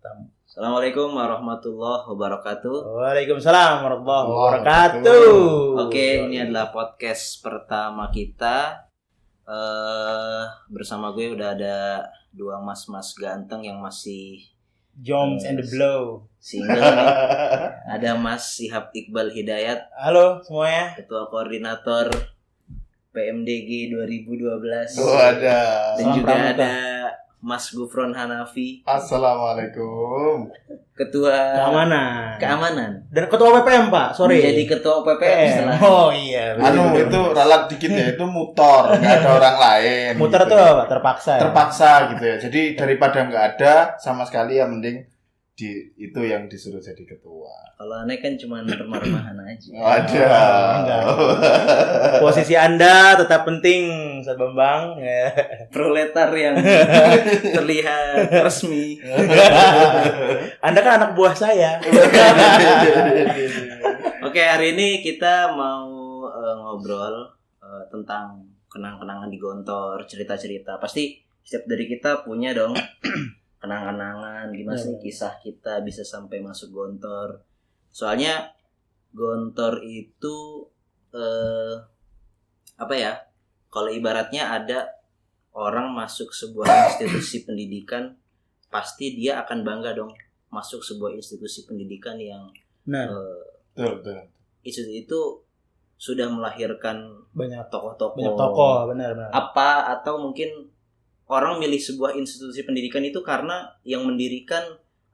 tamu. Assalamualaikum warahmatullahi wabarakatuh. Waalaikumsalam warahmatullahi wabarakatuh. Oke, ini adalah podcast pertama kita. Bersama gue udah ada dua mas-mas ganteng yang masih Jones and the Blow single nih. Ada Mas Syihab Iqbal Hidayat. Halo semuanya. Ketua Koordinator PMDG 2012. Oh, ada. Dan Salam juga pramuka. ada Mas Gufron Hanafi, Assalamualaikum. Ketua Keamanan. Keamanan. Dan ketua PPM Pak, sorry. Menjadi Ketua PPM setelah Oh iya. Itu ralat dikit ya, itu mutor, nggak ada orang lain. Muter gitu. tuh apa? Terpaksa. Ya? Terpaksa gitu ya. Jadi daripada nggak ada sama sekali ya mending itu yang disuruh jadi ketua. Kalau aneh kan cuma remah-remahan aja. Ada. Enggak. Posisi Anda tetap penting, Ustaz Bambang. Ya. Proletar yang terlihat resmi. Anda kan anak buah saya. Oke, hari ini kita mau ngobrol tentang kenang-kenangan di Gontor, cerita-cerita. Pasti setiap dari kita punya dong kenang-kenangan, gimana sih kisah kita bisa sampai masuk Gontor. Soalnya Gontor itu apa ya? Kalau ibaratnya ada orang masuk sebuah institusi pendidikan, pasti dia akan bangga dong masuk sebuah institusi pendidikan yang Benar. Betul. institusi itu sudah melahirkan Banyak tokoh-tokoh. tokoh, benar. Apa atau mungkin orang milih sebuah institusi pendidikan itu karena yang mendirikan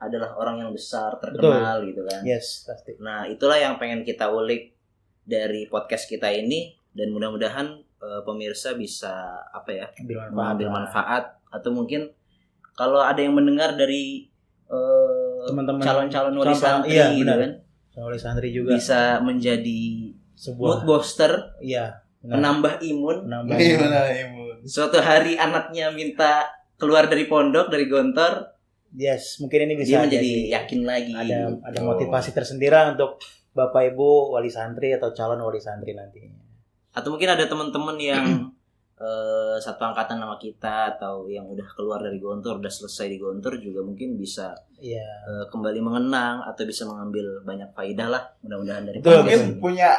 adalah orang yang besar, terkenal. Betul. Gitu kan. Yes, pasti. Nah, itulah yang pengen kita ulik dari podcast kita ini, dan mudah-mudahan pemirsa bisa mengambil manfaat, atau mungkin kalau ada yang mendengar dari teman-teman calon-calon wali santri, iya, gitu benar. kan, Wali santri juga bisa menjadi mood sebuah booster, iya, menambah imun. Gimana imun? Suatu hari anaknya minta keluar dari pondok, dari Gontor, Yes, mungkin ini dia bisa menjadi jadi yakin lagi. ada motivasi tersendiri untuk Bapak Ibu wali santri atau calon wali santri nantinya. Atau mungkin ada teman-teman yang satu angkatan sama kita, atau yang udah keluar dari Gontor, udah selesai di Gontor juga mungkin bisa Iya. kembali mengenang atau bisa mengambil banyak faidah lah, mudah-mudahan dari Betul, podcast Mungkin ini. punya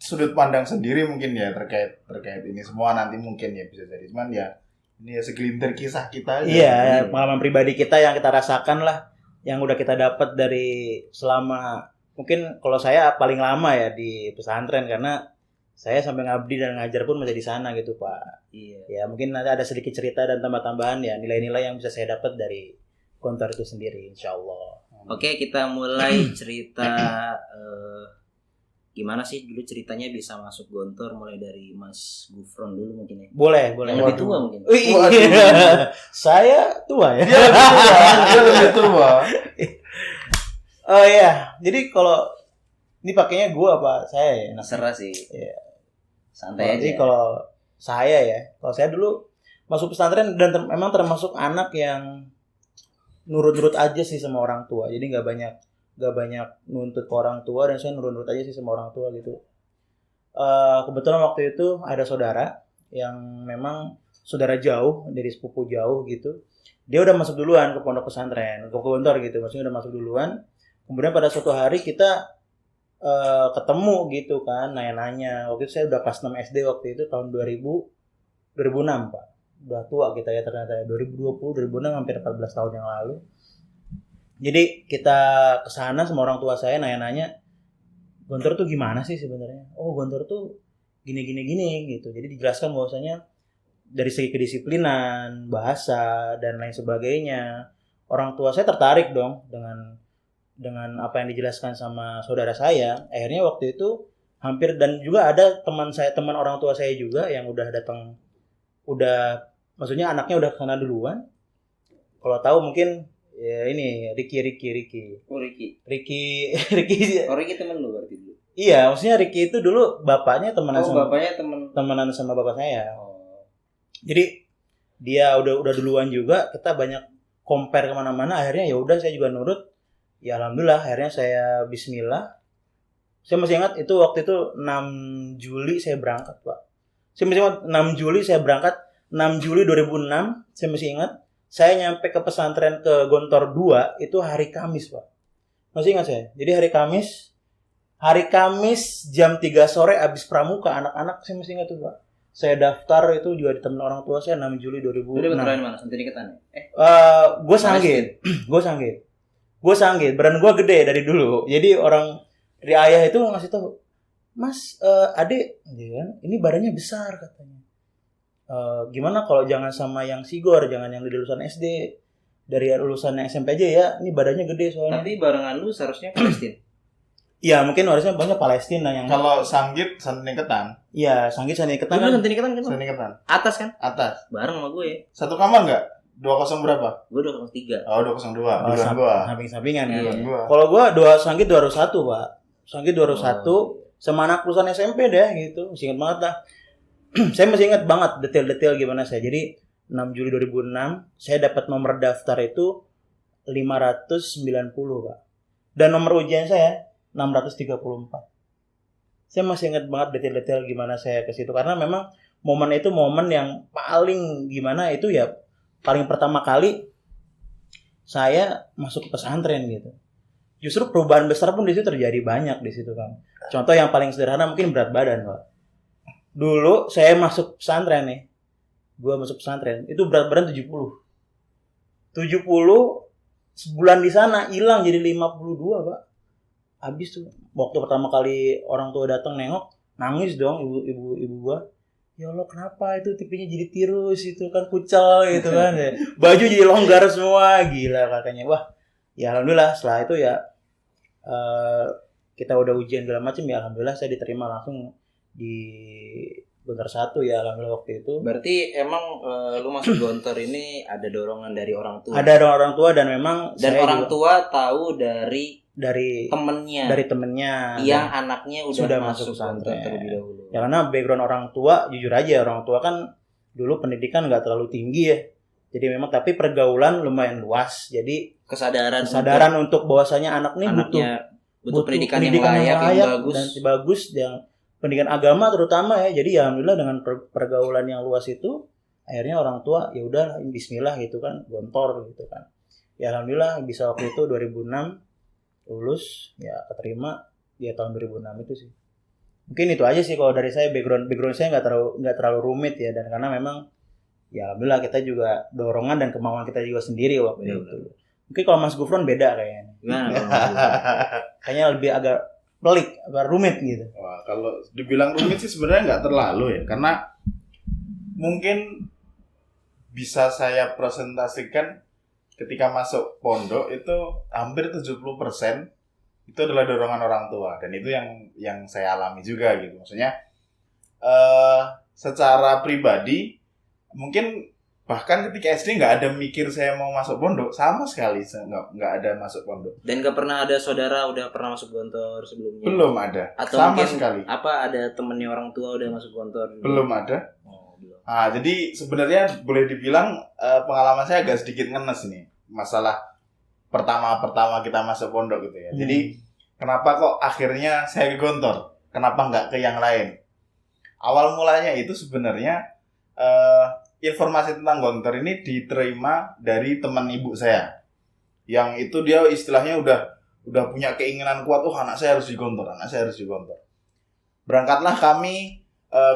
sudut pandang sendiri mungkin ya terkait ini semua, nanti mungkin ya bisa jadi. Cuman ya ini ya segelintir kisah kita aja. Iya, pengalaman pribadi kita yang kita rasakan lah, yang udah kita dapat dari selama, mungkin kalau saya paling lama ya di pesantren, karena saya sampai ngabdi dan ngajar pun masih di sana gitu Pak. Iya. Ya mungkin nanti ada sedikit cerita dan tambah-tambahan ya nilai-nilai yang bisa saya dapat dari Gontor itu sendiri, insyaallah. Oke, kita mulai cerita. Gimana sih dulu ceritanya bisa masuk Gontor, mulai dari Mas Gufron dulu mungkin ya. Boleh. Yang lebih tua mungkin. Wih, Waduh. saya tua ya. Dia lebih tua. Oh iya, jadi kalau ini pakainya gua apa saya ya? Serah sih. Iya. Santai aja. Jadi kalau saya dulu masuk pesantren dan memang termasuk anak yang nurut-nurut aja sih sama orang tua. Jadi nggak banyak nuntut ke orang tua, dan saya nurut-nurut aja sih sama orang tua gitu. Kebetulan waktu itu ada saudara yang memang saudara jauh, dari sepupu jauh gitu. Dia udah masuk duluan ke pondok pesantren, ke Gontor gitu. Maksudnya udah masuk duluan. Kemudian pada suatu hari kita ketemu gitu kan, nanya-nanya. Waktu itu saya udah kelas 6 SD waktu itu, tahun 2006 Pak. Udah tua kita ya ternyata, 2020, 2006, hampir 14 tahun yang lalu. Jadi kita kesana sama orang tua saya, nanya-nanya Gontor tuh gimana sih sebenarnya? Oh, Gontor tuh gini gitu. Jadi dijelaskan bahwasanya dari segi kedisiplinan, bahasa dan lain sebagainya. Orang tua saya tertarik dong dengan apa yang dijelaskan sama saudara saya. Akhirnya waktu itu dan juga ada teman orang tua saya juga yang udah datang, maksudnya anaknya udah kesana duluan. Kalau tahu mungkin ya ini Ricky. Oh, Ricky. Ricky. Oh, Ricky temen lu berarti dulu. Iya, maksudnya Ricky itu dulu bapaknya temenan Bapaknya sama bapak saya. Oh. Jadi dia udah duluan juga, kita banyak compare kemana-mana. Akhirnya ya udah saya juga nurut. Ya alhamdulillah, akhirnya saya bismillah. Saya masih ingat itu waktu itu 6 Juli saya berangkat, Pak. Saya masih ingat 6 Juli saya berangkat, 6 Juli 2006, saya masih ingat. saya nyampe ke pesantren ke Gontor 2 itu hari Kamis, Pak. Masih ingat saya? Jadi hari Kamis jam 3 sore abis pramuka, anak-anak saya masih ingat tuh, Pak. Saya daftar itu juga di temen orang tua saya 6 Juli 2006. Lu dapat mana? Santri Ketan. Gue sanggit. Badan gue gede dari dulu. Jadi orang dari ayah itu ngasih tahu, Mas, adik, ini badannya besar katanya. Gimana kalau jangan sama yang Sigor, jangan yang di lulusan SD, dari lulusan yang SMP aja ya. Ini badannya gede soalnya. Tapi barengan lu seharusnya Palestina. Iya, mungkin harusnya banyak Palestina yang. Kalau Sanggit Santri Ketan. Iya, Sanggit Santri Ketan. Lu Santri Ketan kan? Santri Ketan. Atas kan? Atas. Bareng sama gue. Satu kamar enggak? 20 berapa? Gue 203. Oh, 202. Duluan gua. Samping-sampingan ya. Duluan gua. Kalau gua Sanggit 201, Pak. Sanggit 201 sama anak lulusan SMP deh gitu. Masih ingat banget lah. Saya masih ingat banget detail-detail gimana saya. Jadi 6 Juli 2006 saya dapat nomor daftar itu 590, Pak. Dan nomor ujian saya 634. Saya masih ingat banget detail-detail gimana saya ke situ karena memang momen itu momen yang paling gimana itu ya paling pertama kali saya masuk ke pesantren gitu. Justru perubahan besar pun di situ terjadi banyak di situ kan. Contoh yang paling sederhana mungkin berat badan, Pak. Dulu saya masuk pesantren nih. Gua masuk pesantren itu berat badan 70. 70 sebulan di sana hilang jadi 52, Pak. Habis tuh waktu pertama kali orang tua datang nengok, nangis dong ibu gua. Ya Allah, kenapa itu tipinya jadi tirus itu kan kucel gitu kan ya. Baju jadi longgar semua, gila katanya. Wah, ya alhamdulillah setelah itu ya kita udah ujian segala macam ya alhamdulillah saya diterima langsung di Gontor 1 ya alhamdulillah waktu itu. Berarti emang lu masuk Gontor ini ada dorongan dari orang tua. Ada orang tua dan memang dan saya orang juga, tua tahu dari temennya yang anaknya udah masuk pesantren terlebih dahulu. Ya karena background orang tua jujur aja orang tua kan dulu pendidikan nggak terlalu tinggi ya. Jadi memang tapi pergaulan lumayan luas. Jadi kesadaran untuk bahwasanya anak nih butuh pendidikan yang layak yang bagus yang pendidikan agama terutama ya. Jadi ya alhamdulillah dengan pergaulan yang luas itu akhirnya orang tua ya udah bismillah gitu kan Gontor gitu kan. Ya alhamdulillah bisa waktu itu 2006 lulus ya keterima ya tahun 2006 itu sih. Mungkin itu aja sih kalau dari saya background saya nggak terlalu rumit ya dan karena memang ya alhamdulillah kita juga dorongan dan kemauan kita juga sendiri waktu itu. Mungkin kalau Mas Gufron beda kayaknya. Kayaknya lebih agak pelik, agak rumit gitu. Wah, kalau dibilang rumit sih sebenarnya nggak terlalu ya karena mungkin bisa saya presentasikan ketika masuk pondok itu hampir 70% itu adalah dorongan orang tua dan itu yang saya alami juga gitu. Maksudnya secara pribadi mungkin bahkan ketika SD nggak ada mikir saya mau masuk pondok sama sekali nggak ada masuk pondok. Dan nggak pernah ada saudara udah pernah masuk Gontor sebelumnya? Belum ada. Atau sama mungkin sekali. Apa ada temennya orang tua udah masuk Gontor? Belum ada. Nah, jadi sebenarnya boleh dibilang pengalaman saya agak sedikit ngenes nih. Masalah pertama kita masuk pondok gitu ya. Jadi kenapa kok akhirnya saya ke Gontor? Kenapa nggak ke yang lain? Awal mulanya itu sebenarnya informasi tentang Gontor ini diterima dari teman ibu saya. Yang itu dia istilahnya udah punya keinginan kuat, anak saya harus di Gontor. Berangkatlah kami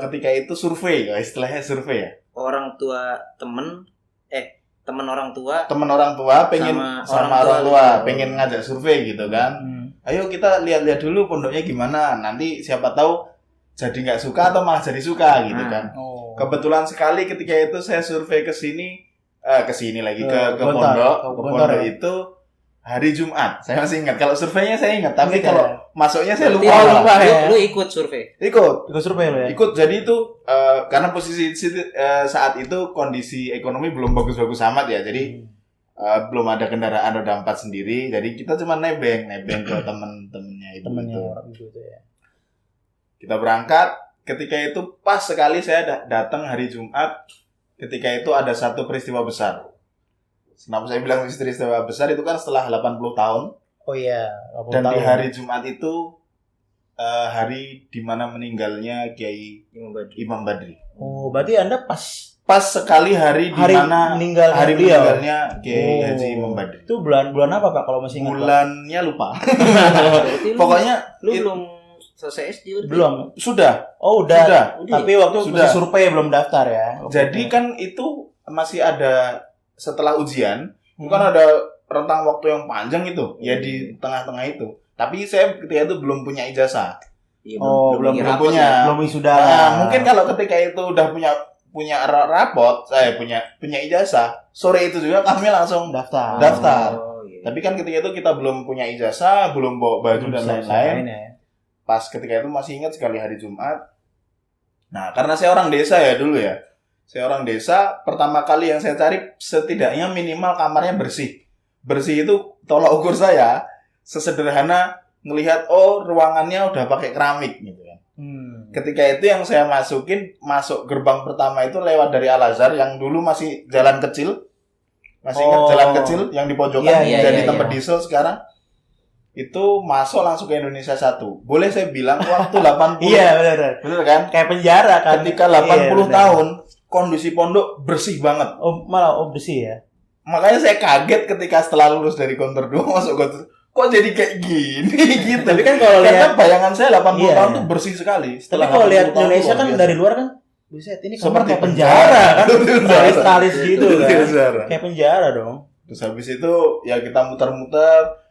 ketika itu survei, istilahnya survei ya. Orang tua teman orang tua pengen sama orang tua pengen ngajak survei gitu kan. Ayo kita lihat-lihat dulu pondoknya gimana, nanti siapa tahu jadi nggak suka atau malah jadi suka gitu kan. Kebetulan sekali ketika itu saya survei ke pondok itu hari Jumat. Saya masih ingat, kalau surveinya saya ingat, tapi kalau masuknya saya lupa. Lu ikut survei? Ikut survei lo ya? Ikut, jadi itu karena posisi saat itu kondisi ekonomi belum bagus-bagus amat ya, jadi belum ada kendaraan roda 4 sendiri, jadi kita cuma nebeng ke temen-temennya itu. Ya. Kita berangkat, ketika itu pas sekali saya datang hari Jumat, ketika itu ada satu peristiwa besar. Kenapa saya bilang peristiwa besar itu kan setelah 80 tahun. Oh iya, 80 dan tahun. Di hari Jumat itu hari di mana meninggalnya Kiai Imam Badri. Oh, berarti Anda Pas sekali hari di mana hari meninggalnya Kiai Haji Imam Badri. Itu bulan apa Pak kalau masih ingat? Bulannya lupa. Pokoknya lu belum selesai SD belum. Sudah. Oh, udah. Tapi waktu sudah. masih survei belum daftar ya. Jadi kan itu masih ada setelah ujian, itu kan ada rentang waktu yang panjang itu, ya di tengah-tengah itu. Tapi saya ketika itu belum punya ijazah. Iya, belum punya. Belum wisuda. Nah, mungkin kalau ketika itu udah punya rapot, saya punya ijazah, sore itu juga kami langsung daftar. Oh, iya. Tapi kan ketika itu kita belum punya ijazah, belum bawa baju dan lain-lain. Ya. Pas ketika itu masih ingat sekali hari Jumat. Nah, karena saya orang desa ya dulu ya. Saya orang desa, pertama kali yang saya cari setidaknya minimal kamarnya bersih. Bersih itu tolak ukur saya sesederhana ngelihat ruangannya udah pakai keramik gitu kan. Ketika itu yang saya masuk gerbang pertama itu lewat dari Al-Azhar yang dulu masih jalan kecil. Masih ingat jalan kecil yang di pojokan jadi tempat diesel sekarang. Itu masuk langsung ke Indonesia 1. Boleh saya bilang waktu 80. Iya, benar. Benar kan? Kayak penjara kan. Ketika 80 tahun kondisi pondok bersih banget. Malah bersih ya. Makanya saya kaget ketika setelah lulus dari Gontor 2 masuk Gontor, kok jadi kayak gini gitu. Tapi kan kalau lihat bayangan saya 80 tahun tuh bersih sekali. Tapi kalau lihat Indonesia kan dari luar kan, buset ini kamar kayak penjara kan. Talis gitu kan. Kayak penjara dong. Terus habis itu ya kita muter-muter.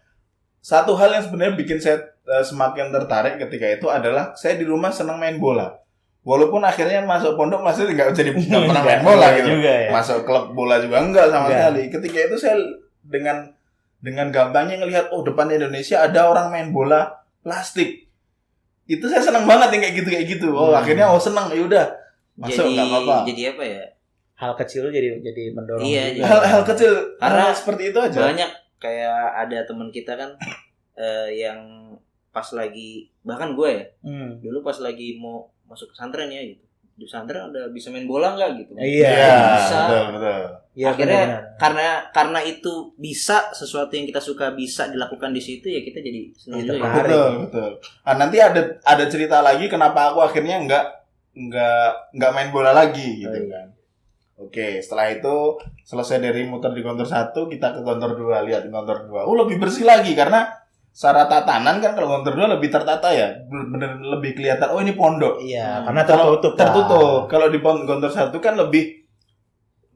Satu hal yang sebenarnya bikin saya semakin tertarik ketika itu adalah saya di rumah senang main bola. Walaupun akhirnya masuk pondok masih nggak pernah main bola gitu. Juga, ya. Masuk klub bola juga enggak sama sekali. Ketika itu saya dengan gampangnya ngelihat depan Indonesia ada orang main bola plastik. Itu saya senang banget yang kayak gitu. Akhirnya senang, ya udah. Masuk enggak apa-apa. Jadi apa ya? Hal kecil jadi mendorong. Iya, hal kecil karena seperti itu aja. Banyak kayak ada teman kita kan yang pas lagi, bahkan gue ya, dulu pas lagi mau masuk pesantren ya gitu. Di pesantren udah bisa main bola nggak gitu? Iya. Bisa. Betul. Ya, akhirnya karena itu bisa, sesuatu yang kita suka bisa dilakukan di situ, ya kita jadi senang juga. Betul. Nanti ada cerita lagi kenapa aku akhirnya nggak main bola lagi gitu kan. Oke, setelah itu selesai dari muter di Gontor 1, kita ke Gontor 2, lihat di Gontor 2. Lebih bersih lagi karena secara tatanan kan kalau Gontor 2 lebih tertata ya. Bener lebih kelihatan ini pondok. Iya, karena tertutup. Kalau di Gontor 1 kan lebih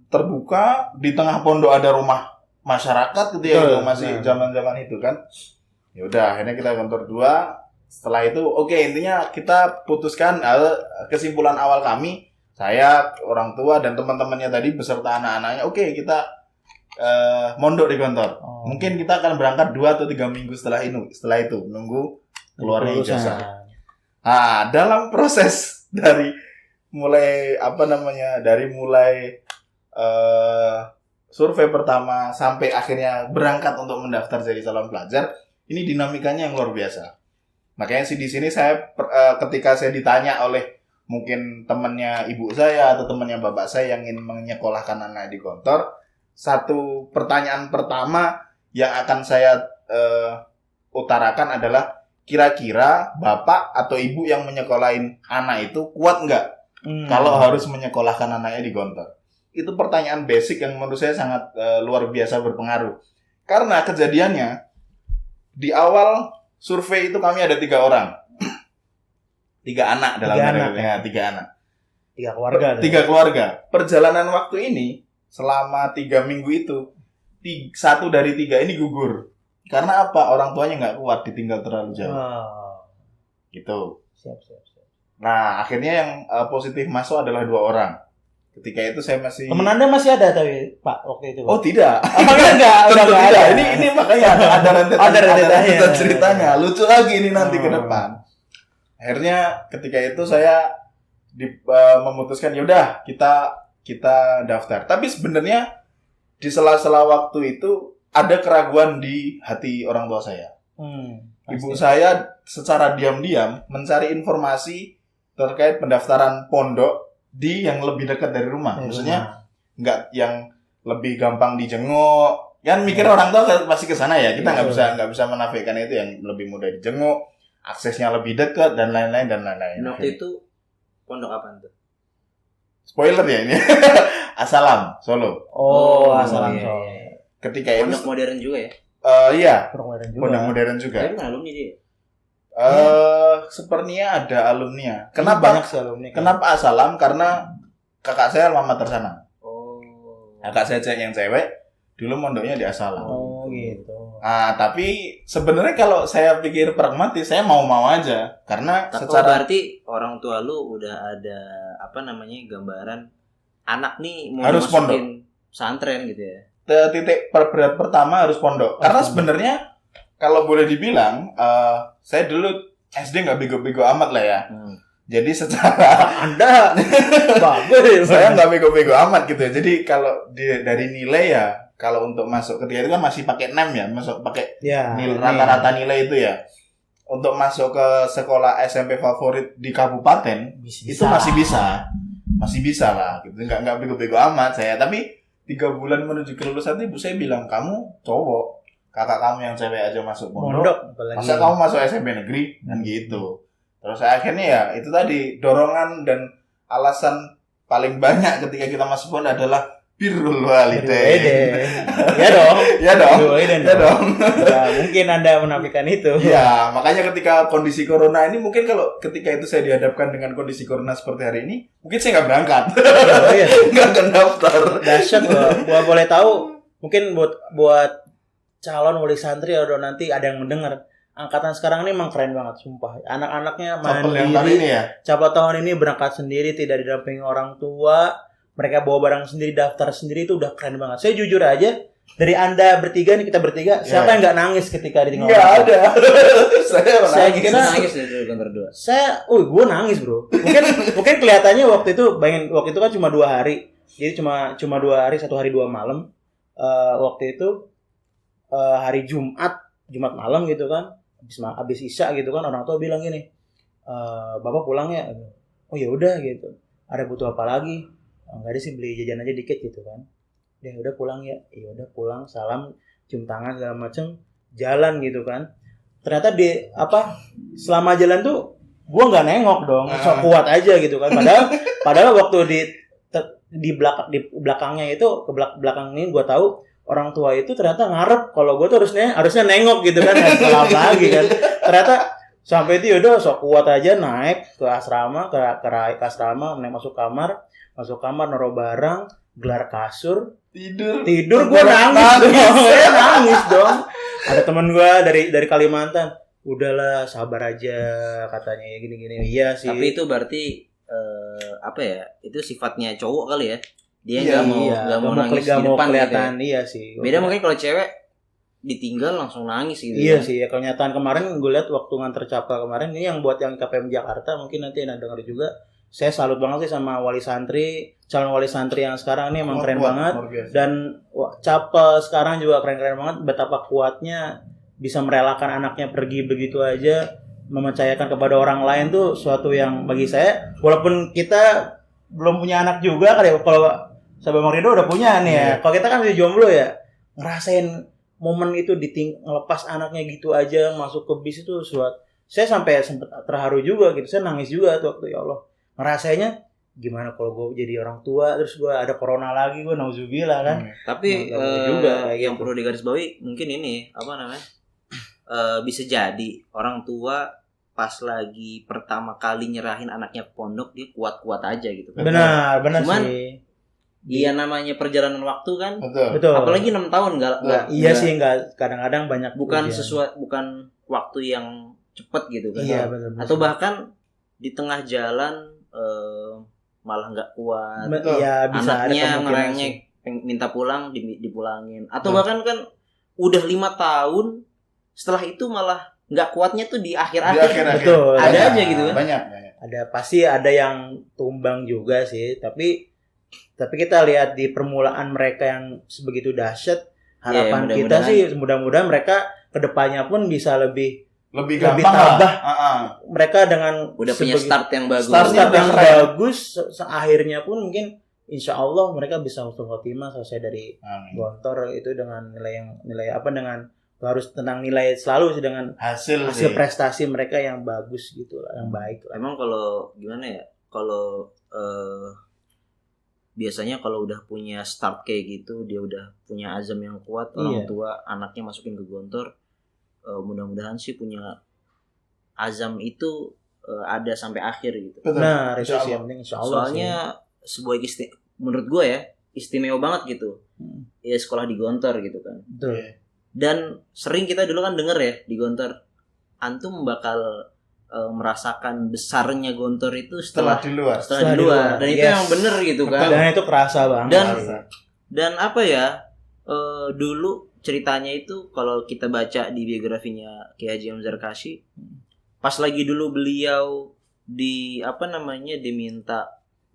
terbuka, di tengah pondok ada rumah masyarakat gitu ya, itu masih zaman-zaman itu kan. Ya udah, akhirnya kita Gontor 2. Setelah itu intinya kita putuskan kesimpulan awal kami, saya, orang tua dan teman-temannya tadi beserta anak-anaknya, kita mondok di Gontor. Mungkin kita akan berangkat 2 atau 3 minggu setelah itu nunggu keluarnya ijazah. Dalam proses dari mulai survei pertama sampai akhirnya berangkat untuk mendaftar jadi calon pelajar, ini dinamikanya yang luar biasa. Makanya di sini saya ketika saya ditanya oleh mungkin temannya ibu saya atau temannya bapak saya yang ingin menyekolahkan anak di Gontor, satu pertanyaan pertama yang akan saya utarakan adalah kira-kira bapak atau ibu yang menyekolahin anak itu kuat nggak kalau harus menyekolahkan anaknya di Gontor? Itu pertanyaan basic yang menurut saya sangat luar biasa berpengaruh. Karena kejadiannya di awal survei itu kami ada 3 orang. 3 anak dalam 3 anak. 3 keluarga. 3 keluarga. Perjalanan waktu ini selama 3 minggu itu 1 dari 3 ini gugur. Karena apa? Orang tuanya nggak kuat, ditinggal terlalu jauh. Gitu. Siap. Nah, akhirnya yang positif masuk adalah 2 orang. Ketika itu saya masih... Temen Anda masih ada tapi Pak waktu itu? Oh tidak. Enggak. Tidak. Ini makanya ada rentetan ceritanya. Lucu lagi ini nanti ke depan. Akhirnya ketika itu saya memutuskan yaudah kita daftar. Tapi sebenarnya di sela-sela waktu itu ada keraguan di hati orang tua saya. Ibu saya secara diam-diam mencari informasi terkait pendaftaran pondok di yang lebih dekat dari rumah. Maksudnya nggak yang lebih gampang dijenguk. Kan mikir orang tua pasti ke sana ya. Kita nggak bisa menafikan itu yang lebih mudah dijenguk. aksesnya lebih dekat dan lain-lain dan lain-lain. Waktu itu pondok apa tuh? Spoiler ya ini. Asalam Solo. Asalam iya, Solo. iya. Ketika itu Pondok modern juga ya? iya, Pondok pondok modern juga. Tapi bukan alumni dia. Sepertinya ada alumni. Banyak Kenapa? sih alumni. Kenapa Asalam? Karena kakak saya alma mater sana. Oh. Kakak saya yang cewek dulu mondoknya di Asalam. Oh gitu. Tapi sebenarnya kalau saya pikir pragmatis, saya mau-mau aja karena Tapi secara berarti orang tua lu udah ada gambaran anak nih mau Harus dimasukin pesantren gitu ya. titik berat pertama harus pondok. Karena sebenarnya kalau boleh dibilang, saya dulu SD nggak bego-bego amat lah ya. Jadi secara Anda bagus. saya nggak bego-bego amat gitu ya. Jadi kalau dari nilai ya, kalau untuk masuk ketika itu kan masih pakai NEM ya, masuk pakai rata-rata nilai itu ya. Untuk masuk ke sekolah SMP favorit di kabupaten itu masih bisa lah. Gitu. Nggak bego-bego amat saya. Tapi 3 bulan menuju kelulusan ibu saya bilang, kamu cowok, kakak kamu yang cewek aja masuk pondok, masa kamu masuk SMP negeri kan gitu. Terus akhirnya ya itu tadi dorongan dan alasan paling banyak ketika kita masuk pondok adalah birrul walidain. Ya dong. Ya dong. Ya, mungkin Anda menafikan itu. Ya, makanya ketika kondisi corona ini, mungkin kalau ketika itu saya dihadapkan dengan kondisi corona seperti hari ini, mungkin saya nggak berangkat. Nggak akan daftar. Dahsyat loh. Gua boleh tahu, mungkin buat calon wali santri atau nanti ada yang mendengar, angkatan sekarang ini emang keren banget, sumpah. Anak-anaknya mandiri. Capel tahun ini berangkat sendiri, tidak didampingi orang tua. Mereka bawa barang sendiri, daftar sendiri, itu udah keren banget. Saya jujur aja, dari Anda bertiga nih, kita bertiga, siapa yang nggak nangis ketika ditinggal? Nggak ada. saya kira nangis dari kantor 2. Gue nangis bro. Mungkin kelihatannya waktu itu kan cuma 2 hari. Jadi cuma 2 hari, 1 hari 2 malam. Waktu itu hari Jumat malam gitu kan, habis Isya gitu kan, orang tua bilang gini, Bapak pulang ya. Oh ya udah gitu. Ada butuh apa lagi? Enggak ada sih, beli jajan aja dikit gitu kan. Ya udah pulang ya. Ya udah pulang, salam, cium tangan segala macem, jalan gitu kan. Ternyata selama jalan tuh gua nggak nengok dong, sok kuat aja gitu kan. Padahal waktu di belakangnya itu, ke belakang ini gua tahu orang tua itu ternyata ngarep kalau gua tuh harusnya nengok gitu kan, salam lagi kan. Ternyata sampai itu yaudah sok kuat aja, naik ke asrama, ke asrama, naik masuk kamar, naruh barang, gelar kasur, tidur. Gue nangis dong. Ada teman gue dari Kalimantan, udahlah sabar aja katanya, gini iya sih. Tapi itu berarti itu sifatnya cowok kali ya, dia nggak mau nangis di depan kelihatan gitu ya. Iya sih. Beda mungkin kalau cewek ditinggal langsung nangis gitu. Iya sih ya, kenyataan kemarin gue lihat waktu nganter Capel kemarin, ini yang buat yang KPM Jakarta mungkin nanti ada denger juga. Saya salut banget sih sama calon wali santri yang sekarang ini emang keren banget. Dan Capel sekarang juga keren-keren banget, betapa kuatnya bisa merelakan anaknya pergi begitu aja, mempercayakan kepada orang lain tuh suatu yang bagi saya, walaupun kita belum punya anak juga kali ya, kalau Sahabat Bang Rido udah punya nih ya. Kalau kita kan masih jomblo ya, ngerasain momen itu ngelepas anaknya gitu aja masuk ke bis itu saya sampai sempat terharu juga gitu. Saya nangis juga tuh waktu, ya Allah. Ngerasainnya gimana kalau gue jadi orang tua terus gue ada corona lagi, gue nauzubillah kan. Tapi juga yang perlu digarisbawahi mungkin ini bisa jadi orang tua pas lagi pertama kali nyerahin anaknya ke pondok dia kuat-kuat aja gitu kan. Benar cuman, sih. Iya namanya perjalanan waktu kan. Betul. Apalagi 6 tahun enggak. Iya sih, enggak, kadang-kadang banyak bukan waktu yang cepet gitu kan. Iya, betul. Atau bahkan di tengah jalan malah nggak kuat. Iya, bisa anaknya ngerengek minta pulang dipulangin. Atau bahkan kan udah 5 tahun setelah itu malah nggak kuatnya tuh di akhir-akhir. Betul. Ada aja gitu kan. Banyak. Ada, pasti ada yang tumbang juga sih, tapi kita lihat di permulaan mereka yang sebegitu dahsyat, harapan kita sih mudah-mudahan mereka kedepannya pun bisa lebih tabah. Mereka dengan udah punya start yang bagus. Start yang bagus, akhirnya pun mungkin insya Allah mereka bisa husnul khotimah selesai dari Gontor itu dengan nilai dengan harus tentang nilai selalu sih dengan hasil hasil sih. prestasi mereka yang bagus gitu lah, yang baik lah. Emang kalau gimana ya? Kalau biasanya kalau udah punya start kayak gitu, dia udah punya azam yang kuat, orang tua anaknya masukin ke Gontor, mudah-mudahan sih punya azam itu ada sampai akhir gitu. Betul. Nah, itu Insya sih Allah. yang penting insyaallah. Soalnya sebuah menurut gue ya istimewa banget gitu. Ya sekolah di Gontor gitu kan. Betul. Iya. Dan sering kita dulu kan denger ya di Gontor, antum bakal merasakan besarnya Gontor itu setelah di luar. di luar. Dan itu Yes. yang bener gitu kan. Dan itu kerasa banget. Dan apa ya, dulu ceritanya itu kalau kita baca di biografinya Kiai Haji Hamzah Kashi, pas lagi dulu beliau diminta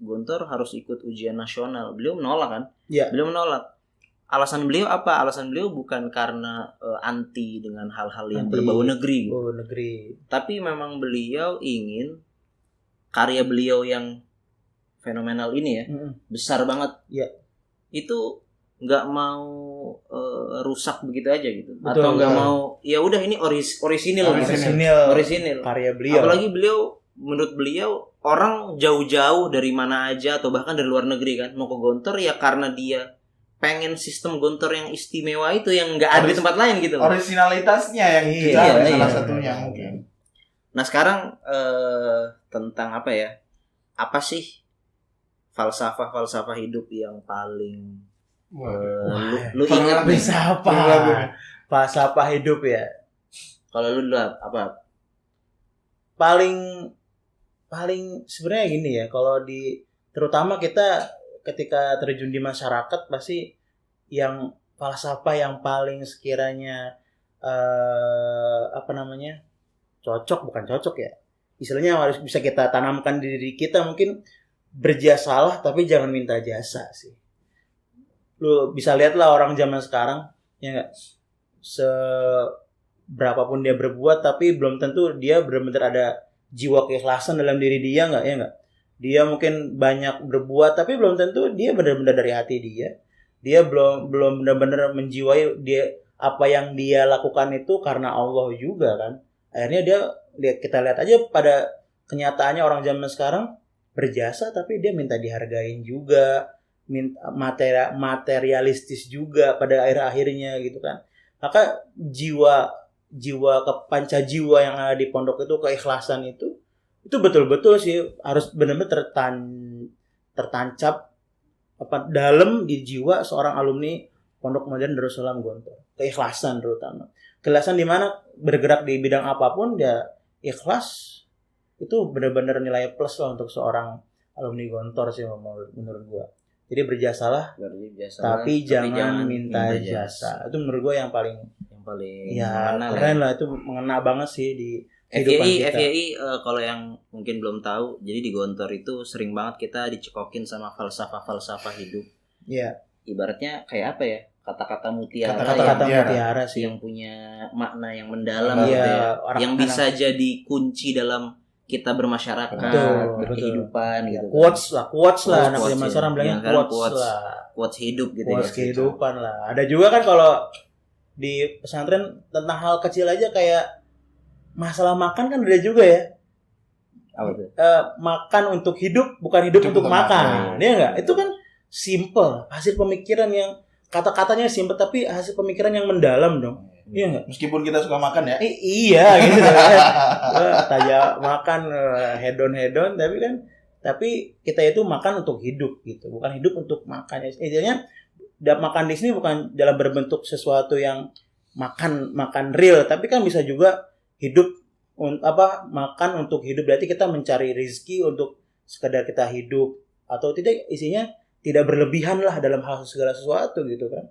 Gontor harus ikut ujian nasional, beliau menolak kan. Iya. Beliau menolak. Alasan beliau apa? Alasan beliau bukan karena anti dengan hal-hal yang berbau negeri gitu. Oh, negeri. Tapi memang beliau ingin karya beliau yang fenomenal ini ya, besar banget. Iya. Itu nggak mau rusak begitu aja gitu. Betul, atau nggak betul. mau ya udah ini orisinil gitu. Orisinil. Karya beliau. Apalagi menurut beliau orang jauh-jauh dari mana aja atau bahkan dari luar negeri kan mau ke Gontor ya karena dia pengen sistem Gontor yang istimewa itu yang nggak ada di tempat lain gitu. Originalitasnya yang dicari salah satunya mungkin. Nah sekarang tentang apa ya? Apa sih falsafah hidup yang paling lu ingat nih? Falsafah hidup ya. Kalau lu dulu apa? Paling sebenarnya gini ya, kalau terutama kita ketika terjun di masyarakat pasti yang falsafah yang paling sekiranya bukan cocok ya, istilahnya harus bisa kita tanamkan di diri kita, mungkin berjasalah tapi jangan minta jasa sih. Lu bisa lihatlah orang zaman sekarang ya nggak, berapapun dia berbuat tapi belum tentu dia benar-benar ada jiwa keikhlasan dalam diri dia, nggak ya nggak. Dia mungkin banyak berbuat tapi belum tentu dia benar-benar dari hati dia. Dia belum benar-benar menjiwai dia apa yang dia lakukan itu karena Allah juga kan. Akhirnya kita lihat aja pada kenyataannya orang zaman sekarang berjasa tapi dia minta dihargain juga, materialistis juga pada akhir-akhirnya gitu kan. Maka jiwa kepanca jiwa yang ada di pondok itu, keikhlasan itu betul-betul sih harus benar-benar tertancap dalam di jiwa seorang alumni Pondok Modern Darussalam Gontor. Keikhlasan terutama. Keikhlasan di mana bergerak di bidang apapun ya ikhlas itu benar-benar nilai plus lah untuk seorang alumni Gontor sih menurut gua. Jadi berjasalah tapi jangan minta jasa. Itu menurut gua yang paling ya keren lah, itu mengena banget sih di FYI kalau yang mungkin belum tahu, jadi di Gontor itu sering banget kita dicekokin sama falsafah hidup. Iya. Ibaratnya kayak apa ya? Kata-kata mutiara, mutiara sih yang punya makna yang mendalam gitu ya. Yang bisa jadi kunci dalam kita bermasyarakat, berkehidupan gitu. Quotes lah anak zaman sekarang bilangnya quotes hidup gitu quotes kehidupan lah. Ada juga kan kalau di pesantren tentang hal kecil aja kayak masalah makan kan ada juga ya. Apa tuh? Makan untuk hidup, bukan hidup untuk makan. Dia enggak? Itu kan simple, hasil pemikiran yang kata-katanya simple tapi hasil pemikiran yang mendalam dong. Iya enggak? Meskipun kita suka makan ya. Iya gitu kan. Tanya makan hedon tapi kita itu makan untuk hidup gitu, bukan hidup untuk makan. Intinya makan di sini bukan dalam berbentuk sesuatu yang makan real, tapi kan bisa juga hidup makan untuk hidup, berarti kita mencari rezeki untuk sekedar kita hidup atau tidak, isinya tidak berlebihan lah dalam hal segala sesuatu gitu kan.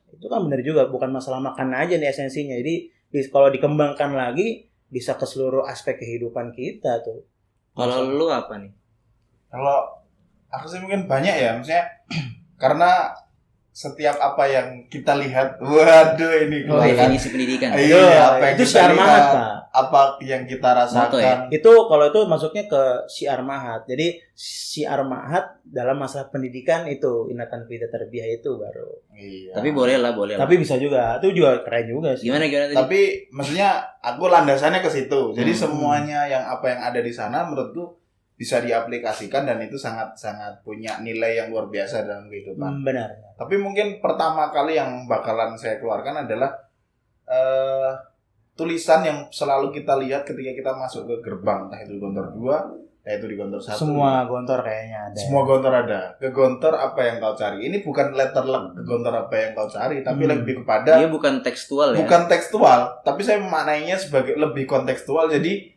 Itu kan benar juga, bukan masalah makan aja nih esensinya. Jadi kalau dikembangkan lagi bisa ke seluruh aspek kehidupan kita tuh. Kalau lu apa nih? Kalau aku sih mungkin banyak ya, maksudnya karena setiap apa yang kita lihat, waduh ini keluar kan. Definisi pendidikan. Iya, apa yang itu kita syiar lihat, Mahat, Pak. apa yang kita rasakan. Moto ya? Itu kalau itu masuknya ke syiar Mahat. Jadi syiar Mahat dalam masalah pendidikan itu Inatan Fida Tarbiyah itu baru. Iya. Tapi boleh lah. Tapi bisa juga. Itu juga keren juga sih. Gimana tadi? Tapi maksudnya aku landasannya ke situ. Jadi Hmm. semuanya yang apa yang ada di sana menurutku bisa diaplikasikan dan itu sangat punya nilai yang luar biasa dalam kehidupan. Benar. Tapi mungkin pertama kali yang bakalan saya keluarkan adalah tulisan yang selalu kita lihat ketika kita masuk ke gerbang, entah itu di Gontor 2, entah itu di Gontor 1. Semua gontor kayaknya ada. Semua Gontor ada. Ke Gontor apa yang kau cari. Ini bukan letter luck ke Gontor apa yang kau cari, tapi lebih kepada Dia bukan tekstual ya. bukan tekstual, tapi saya memaknainya sebagai lebih kontekstual. Jadi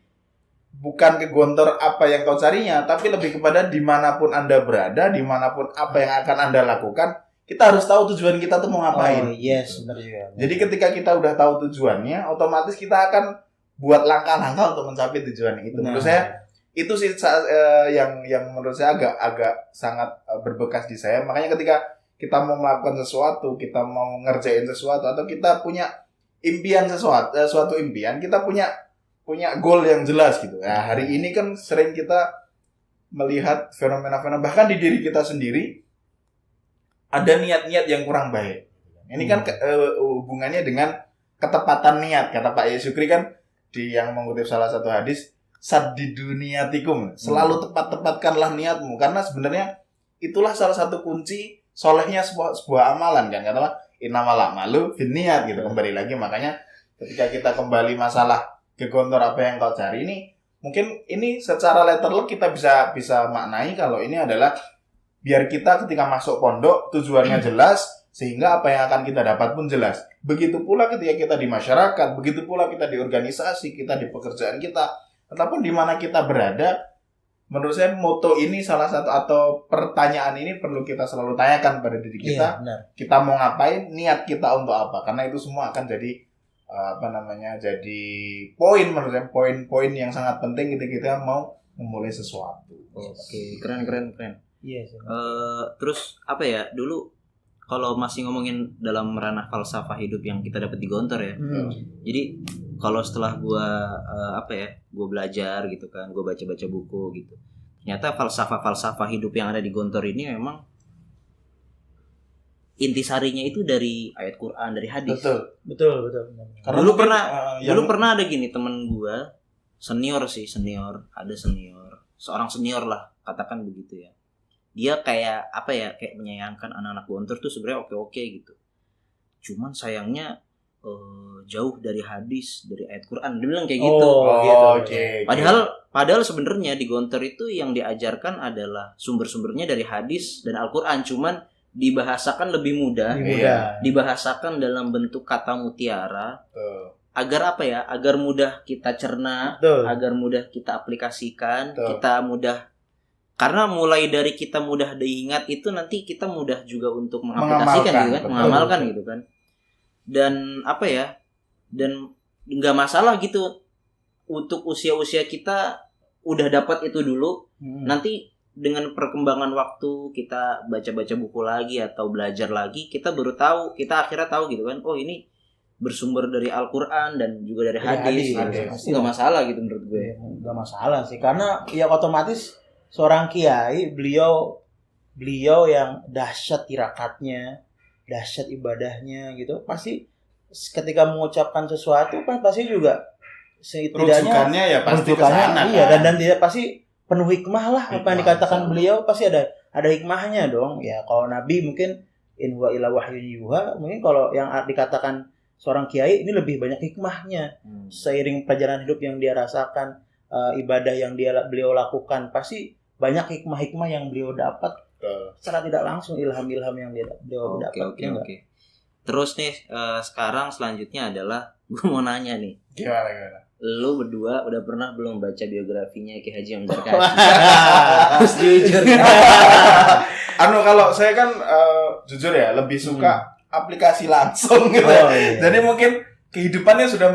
bukan ke Gontor apa yang kau carinya, tapi lebih kepada dimanapun Anda berada, dimanapun apa yang akan Anda lakukan, kita harus tahu tujuan kita tuh mau ngapain. Oh, yes, benar juga. Jadi ketika kita udah tahu tujuannya, otomatis kita akan buat langkah-langkah untuk mencapai tujuan itu. Nah. Menurut saya itu sih yang menurut saya agak sangat berbekas di saya. Makanya ketika kita mau melakukan sesuatu, kita mau ngerjain sesuatu, atau kita punya impian suatu impian, kita punya goal yang jelas gitu. Nah, hari ini kan sering kita melihat fenomena-fenomena bahkan di diri kita sendiri ada niat-niat yang kurang baik. Ini kan hubungannya dengan ketepatan niat. Kata Pak Yesukri kan yang mengutip salah satu hadis, saddidu niyatikum. Selalu tepat-tepatkanlah niatmu, karena sebenarnya itulah salah satu kunci solehnya sebuah amalan kan. Kata innamal a'malu binniyat gitu. Kembali lagi, makanya ketika kita kembali masalah ke Gontor apa yang kau cari ini, mungkin ini secara letter luck kita bisa maknai kalau ini adalah biar kita ketika masuk pondok tujuannya jelas, sehingga apa yang akan kita dapat pun jelas. Begitu pula ketika kita di masyarakat, begitu pula kita di organisasi, kita di pekerjaan kita, ataupun di mana kita berada. Menurut saya moto ini salah satu, atau pertanyaan ini perlu kita selalu tanyakan pada diri kita. Iya, kita mau ngapain, niat kita untuk apa, karena itu semua akan jadi jadi poin, menurut saya poin-poin yang sangat penting ketika kita mau memulai sesuatu. Oke, keren. Iya sih. Terus apa ya, dulu kalau masih ngomongin dalam ranah falsafah hidup yang kita dapat di Gontor ya. Jadi kalau setelah gue belajar gitu kan, gue baca buku gitu, ternyata falsafah hidup yang ada di Gontor ini memang intisarinya itu dari ayat Quran, dari hadis. Betul. Karena Dulu mungkin, pernah ada gini, temen gue senior, seorang senior lah, katakan begitu ya. Dia kayak menyayangkan anak-anak Gontor tuh sebenarnya oke gitu. Cuman sayangnya jauh dari hadis, dari ayat Quran. Dia bilang kayak gitu. Okay. Padahal sebenarnya di Gontor itu yang diajarkan adalah sumber-sumbernya dari hadis dan Al-Quran, cuman dibahasakan lebih mudah. Dibahasakan dalam bentuk kata mutiara. Agar agar mudah kita cerna, agar mudah kita aplikasikan, kita mudah. Karena mulai dari kita mudah diingat itu nanti kita mudah juga untuk mengaplikasikan gitu kan, mengamalkan gitu kan. Dan dan nggak masalah gitu untuk usia kita udah dapat itu dulu. Nanti dengan perkembangan waktu kita baca buku lagi atau belajar lagi, kita baru tahu, kita akhirnya tahu gitu kan, oh ini bersumber dari Al-Quran dan juga dari hadis. Nggak masalah gitu menurut gue. Nggak masalah sih, karena ya otomatis seorang kiai, beliau yang dahsyat tirakatnya, dahsyat ibadahnya gitu, pasti ketika mengucapkan sesuatu pasti juga setidaknya rujukannya ya pasti ke sana. Iya, dan dia pasti penuh hikmah lah. Apa yang dikatakan beliau pasti ada hikmahnya dong. Ya kalau Nabi mungkin in huwa illa wahyun yuha, mungkin kalau yang dikatakan seorang kiai ini lebih banyak hikmahnya. Seiring perjalanan hidup yang dia rasakan, ibadah yang beliau lakukan, pasti banyak hikmah-hikmah yang beliau dapat secara tidak langsung, ilham-ilham yang beliau dapat. Oke. Terus nih sekarang selanjutnya adalah gue mau nanya nih. Gimana? Lu berdua udah pernah belum baca biografinya Ki Haji Hamzah Kaji? Harus jujur. Kalau saya kan jujur ya lebih suka aplikasi langsung gitu. Iya. Jadi mungkin kehidupannya sudah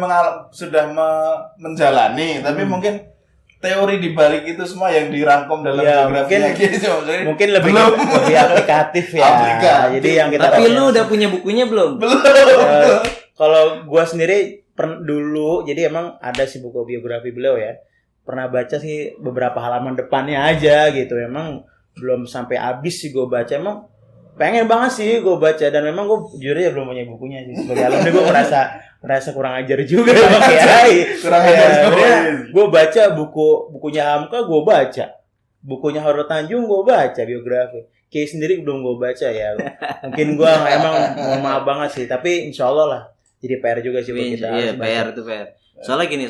menjalani, tapi mungkin teori di balik itu semua yang dirangkum dalam Ya, biografinya mungkin- gitu. Maksudnya Mungkin lebih Belum. lebih aplikatif ya. Aplikatif. Jadi yang kita Tapi rasain- lu udah punya bukunya belum? Kalau gua sendiri dulu, jadi emang ada sih buku biografi beliau ya. Pernah baca sih beberapa halaman depannya aja gitu. Emang belum sampai habis sih gua baca. Emang pengen banget sih gua baca, dan memang gua jujur aja belum punya bukunya sih. Sebagai alumni gua merasa kurang ajar juga sama Kiai. kurang Ya, ajar sebenarnya gua baca bukunya Hamka, gua baca. Bukunya Hairul Tanjung gua baca biografi. Kiai sendiri belum gua baca ya. Mungkin gua emang mohon maaf banget sih, tapi insya Allah lah. Jadi PR juga sih buat kita. Iya, harus baca. PR itu PR. Soalnya gini,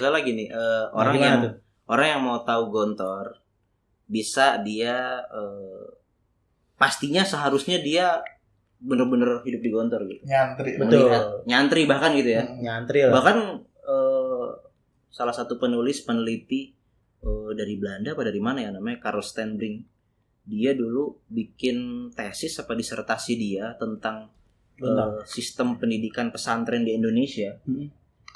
orang gimana yang tuh? orang yang mau tahu Gontor bisa dia pastinya seharusnya dia bener-bener hidup di Gontor gitu. nyantri. Betul. Melihat, nyantri bahkan gitu ya. Nyantri lah. Bahkan salah satu peneliti dari Belanda apa dari mana ya, namanya Karl Stenbrink. Dia dulu bikin tesis apa disertasi dia tentang sistem pendidikan pesantren di Indonesia.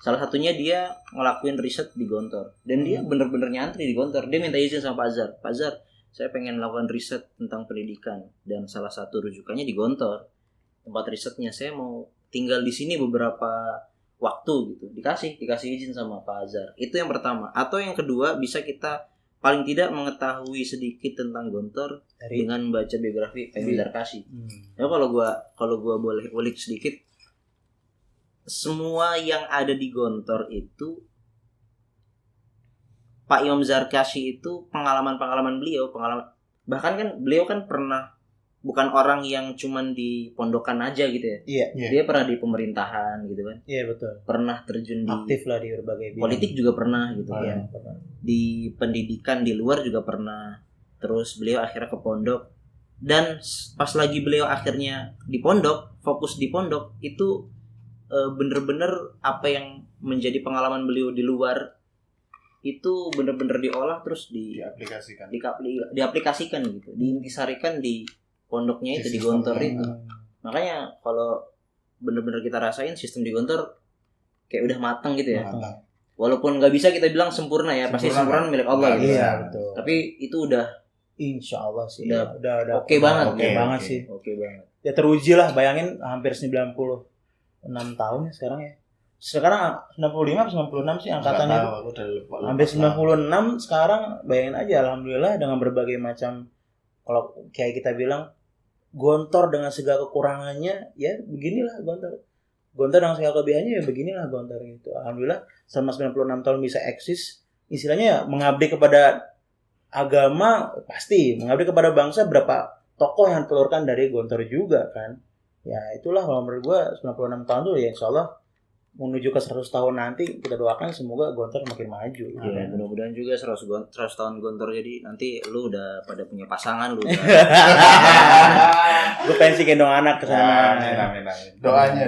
Salah satunya dia ngelakuin riset di Gontor, dan dia bener-bener nyantri di Gontor. Dia minta izin sama Pak Azhar. Pak Azhar, saya pengen melakukan riset tentang pendidikan, dan salah satu rujukannya di Gontor. Tempat risetnya, saya mau tinggal di sini beberapa waktu gitu. Dikasih izin sama Pak Azhar. Itu yang pertama. Atau yang kedua, bisa kita paling tidak mengetahui sedikit tentang Gontor dengan baca biografi Emil Darkasi. Ya, kalau gua boleh ulik sedikit, semua yang ada di Gontor itu, Pak Imam Zarkashi itu pengalaman beliau, bahkan kan beliau kan pernah, bukan orang yang cuman di pondokan aja gitu ya. Iya. Dia pernah di pemerintahan gitu kan. Iya betul. Pernah terjun di Aktif lah di berbagai bidang. politik juga pernah gitu Iya, kan. pernah. Di pendidikan di luar juga pernah. Terus beliau akhirnya ke pondok, dan pas lagi beliau akhirnya di pondok, fokus di pondok, itu bener-bener apa yang menjadi pengalaman beliau di luar itu bener-bener diolah terus diaplikasikan gitu, diintisarikan di pondoknya itu, di Gontor itu. Makanya kalau bener-bener kita rasain sistem di Gontor kayak udah matang gitu ya. Walaupun nggak bisa kita bilang sempurna ya, pasti sempurna milik Allah gitu. Iya betul. Tapi itu udah Insya Allah sih. Udah Oke banget. Oke Banget sih. Oke banget. Ya teruji lah, bayangin hampir 96 tahun ya sekarang ya. Sekarang 95 atau 96 sih angkatannya. Hampir 96 sekarang, bayangin aja, alhamdulillah dengan berbagai macam, kalau kayak kita bilang Gontor dengan segala kekurangannya, ya beginilah Gontor. Gontor dengan segala kelebihannya, ya beginilah Gontor gitu. Alhamdulillah selama 96 tahun bisa eksis, istilahnya ya mengabdi kepada agama, pasti mengabdi kepada bangsa. Berapa tokoh yang telurkan dari Gontor juga kan. Ya itulah kalau menurut gue 96 tahun tuh ya insya Allah menuju ke 100 tahun nanti, kita doakan semoga Gontor makin maju. Ya, mudah-mudahan juga 100 tahun Gontor, jadi nanti lu udah pada punya pasangan lu. Gue pengen sih gendong anak ke sana. Amin. Doanya.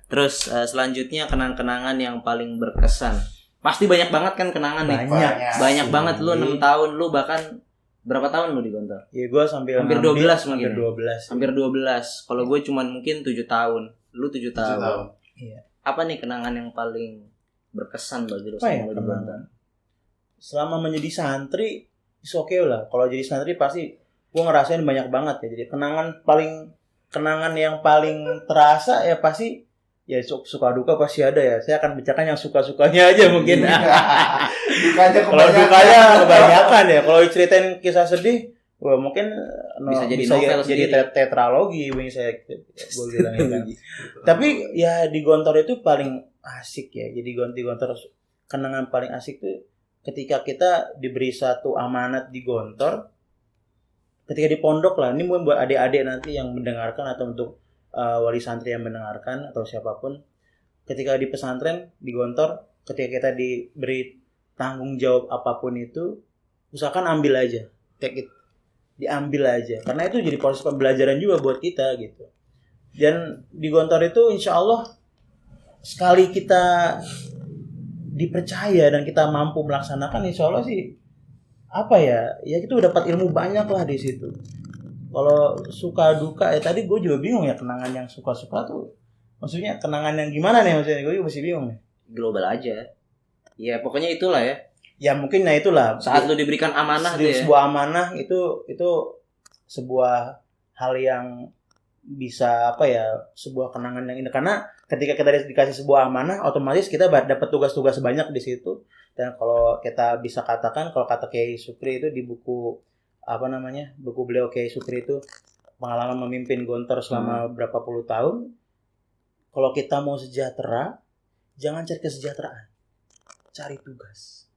Terus selanjutnya kenang-kenangan yang paling berkesan. Pasti banyak banget kan kenangan nih. Banyak banget lu 6 tahun, lu bahkan berapa tahun lu di Gontor? Ya gue sambil hampir 12 mungkin. Hampir 12. Hampir 12. Kalau gue cuman mungkin 7 tahun. Lu 7 tahun. Iya. Apa nih kenangan yang paling berkesan bagi lu Apa ya sama lu di Gontor? Selama menjadi santri, is okay lah. Kalau jadi santri pasti gue ngerasain banyak banget ya. Jadi kenangan yang paling terasa ya pasti ya suka duka pasti ada ya. Saya akan bicarakan yang suka-sukanya aja mungkin. Kalau dukanya kebanyakan ya. Kalau ceritain kisah sedih, wah mungkin bisa jadi novel jadi tetralogi saya gue bilang kan. Tapi ya di Gontor itu paling asik ya. Jadi di Gontor kenangan paling asik tuh ketika kita diberi satu amanat di Gontor, ketika di pondok lah. Ini mungkin buat adik-adik nanti yang mendengarkan atau untuk wali santri yang mendengarkan atau siapapun, ketika di pesantren di Gontor, ketika kita diberi tanggung jawab apapun itu, usahakan ambil aja, take it, diambil aja, karena itu jadi proses pembelajaran juga buat kita gitu. Dan di Gontor itu insya Allah sekali kita dipercaya dan kita mampu melaksanakan, insya Allah sih apa ya kita dapat ilmu banyak lah di situ. Kalau suka duka tadi gue juga bingung ya, kenangan yang suka-suka tuh maksudnya kenangan yang gimana nih, maksudnya gue juga masih bingung nih. Global aja ya, pokoknya itulah ya. Ya mungkin itulah Saat lu diberikan amanah tuh ya. sebuah amanah itu sebuah hal yang bisa sebuah kenangan yang indah, karena ketika kita dikasih sebuah amanah otomatis kita dapat tugas-tugas banyak di situ. Dan kalau kita bisa katakan, kalau kata Kiai Sukri itu di buku buku beliau Kiai Sukri itu pengalaman memimpin Gontor selama berapa puluh tahun, kalau kita mau sejahtera jangan cari kesejahteraan, cari tugas.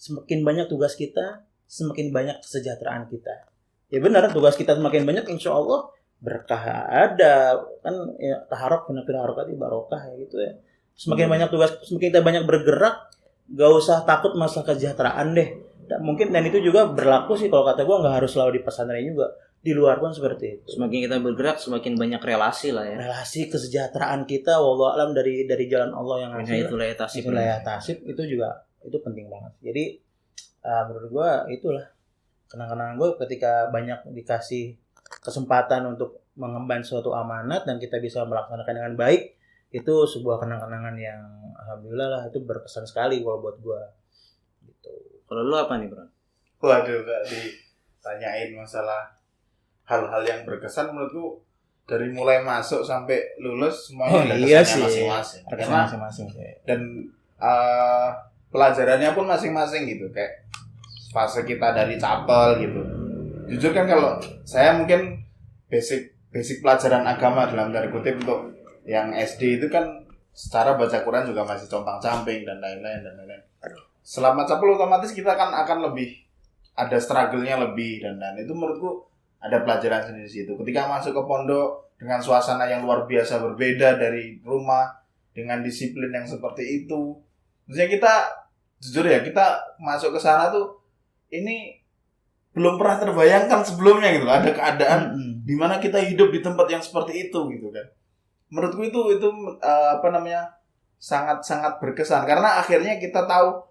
Semakin banyak tugas kita, semakin banyak kesejahteraan kita. Ya benar, tugas kita semakin banyak, insya Allah berkah ada. Kan ya, taharok benar-benar harokati barokah ya gitu ya. Semakin banyak tugas, semakin kita banyak bergerak, gak usah takut masalah kesejahteraan deh. Dan itu juga berlaku sih kalau kata gue, gak harus selalu di pesantren juga. Di luar pun seperti itu. Semakin kita bergerak, semakin banyak relasi lah ya. Relasi kesejahteraan kita, wallahu alam dari jalan Allah yang ngasih. Wilayah tasib itu juga itu penting banget. Jadi menurut gue itulah kenang-kenangan gue ketika banyak dikasih kesempatan untuk mengemban suatu amanat dan kita bisa melaksanakan dengan baik, itu sebuah kenang-kenangan yang alhamdulillah lah, itu berkesan sekali kalau buat gue. Gitu. Kalau lu apa nih, Bro? Waduh, gak ditanyain masalah hal-hal yang berkesan. Menurutku dari mulai masuk sampai lulus semuanya ada kesannya masing-masing. Masing-masing. Dan pelajarannya pun masing-masing gitu, kayak fase kita dari capel gitu. Jujur kan kalau saya mungkin basic pelajaran agama dalam tanda kutip untuk yang SD itu kan secara baca Quran juga masih compang-camping dan lain-lain. Selama capel otomatis kita kan akan lebih ada struggle-nya lebih dan itu menurutku ada pelajaran sendiri di situ. Ketika masuk ke pondok dengan suasana yang luar biasa berbeda dari rumah dengan disiplin yang seperti itu. Maksudnya kita jujur ya, kita masuk ke sana tuh ini belum pernah terbayangkan sebelumnya gitu. Ada keadaan di mana kita hidup di tempat yang seperti itu gitu kan. Menurutku itu sangat-sangat berkesan karena akhirnya kita tahu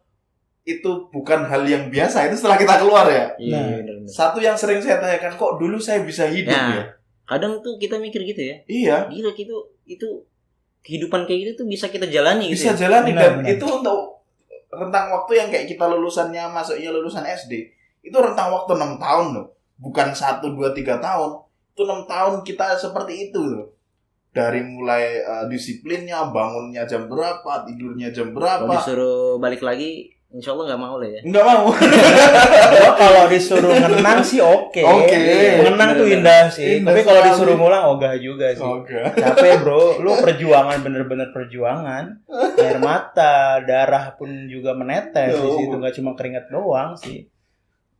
itu bukan hal yang biasa. Itu setelah kita keluar ya. Iya. Satu yang sering saya tanyakan, kok dulu saya bisa hidup ya? Kadang tuh kita mikir gitu ya. Iya. Gila itu kehidupan kayak gitu tuh bisa kita jalani gitu. Bisa jalani dan itu untuk rentang waktu yang kayak kita masuknya lulusan SD. Itu rentang waktu 6 tahun loh. Bukan 1, 2, 3 tahun. Itu 6 tahun kita seperti itu loh. Dari mulai disiplinnya, bangunnya jam berapa, tidurnya jam berapa. Kalau disuruh balik lagi, insya Allah nggak mau lah ya. Nggak mau. Kalau disuruh ngenang sih oke. Mengenang tuh indah sih. Tapi kalau disuruh ngulang ogah juga sih. Capek bro. Lu perjuangan, bener-bener perjuangan. Air mata, darah pun juga menetes di situ. Nggak cuma keringat doang sih.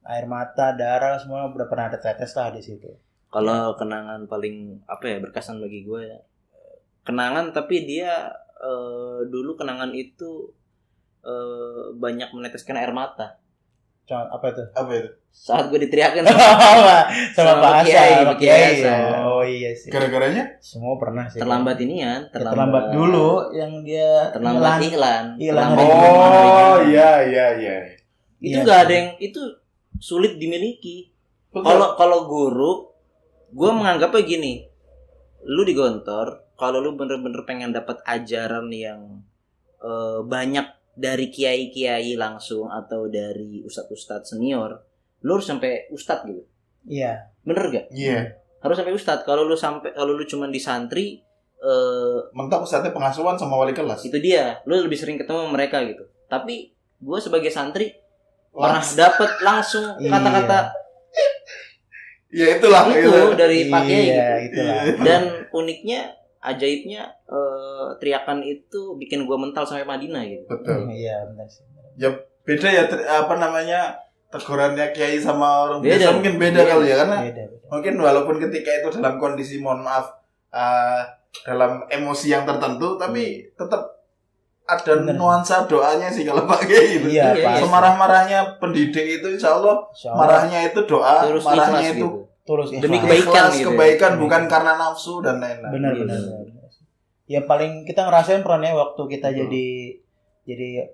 Air mata, darah semua udah pernah ada tetes lah di situ. Kalau kenangan paling berkesan bagi gue ya. Kenangan tapi dia dulu kenangan itu banyak meneteskan air mata. Apa itu? Saat gue diteriakin sama Pak Kiai. Oh iya sih. Gara-garanya? Semua pernah sih. Terlambat ini kan. Terlambat dulu yang dia terlambat iklan. Oh iya. Itu nggak ada yang itu sulit dimiliki. Kalau guru, gue menganggapnya gini, lu di Gontor, kalau lu bener-bener pengen dapat ajaran yang banyak dari kiai-kiai langsung atau dari ustadz-ustadz senior, lu harus sampai ustadz gitu. Iya. Bener gak? Iya. Harus sampai ustadz. Kalau lu cuma di santri, mentok ustadznya pengasuhan sama wali kelas. Itu dia. Lu lebih sering ketemu mereka gitu. Tapi gue sebagai santri pernah dapet langsung kata-kata. Ya itulah itu dari Pak Kiai gitu. Itulah. Dan uniknya, ajaibnya teriakan itu bikin gua mental sampai Madinah gitu. Betul. Iya benar sih. Ya beda ya tegurannya kiai sama orang biasa mungkin beda kali ya karena beda. Mungkin walaupun ketika itu dalam kondisi mohon maaf dalam emosi yang tertentu tapi tetap ada nuansa doanya sih kalau Pak Kiai gitu. Iya, semarah-marahnya pendidik itu insya Allah marahnya itu doa, terus marahnya itu gitu. Terus demi kebaikan gitu. Kebaikan bukan karena nafsu dan lain-lain. Benar. Ya paling kita ngerasain perannya waktu kita jadi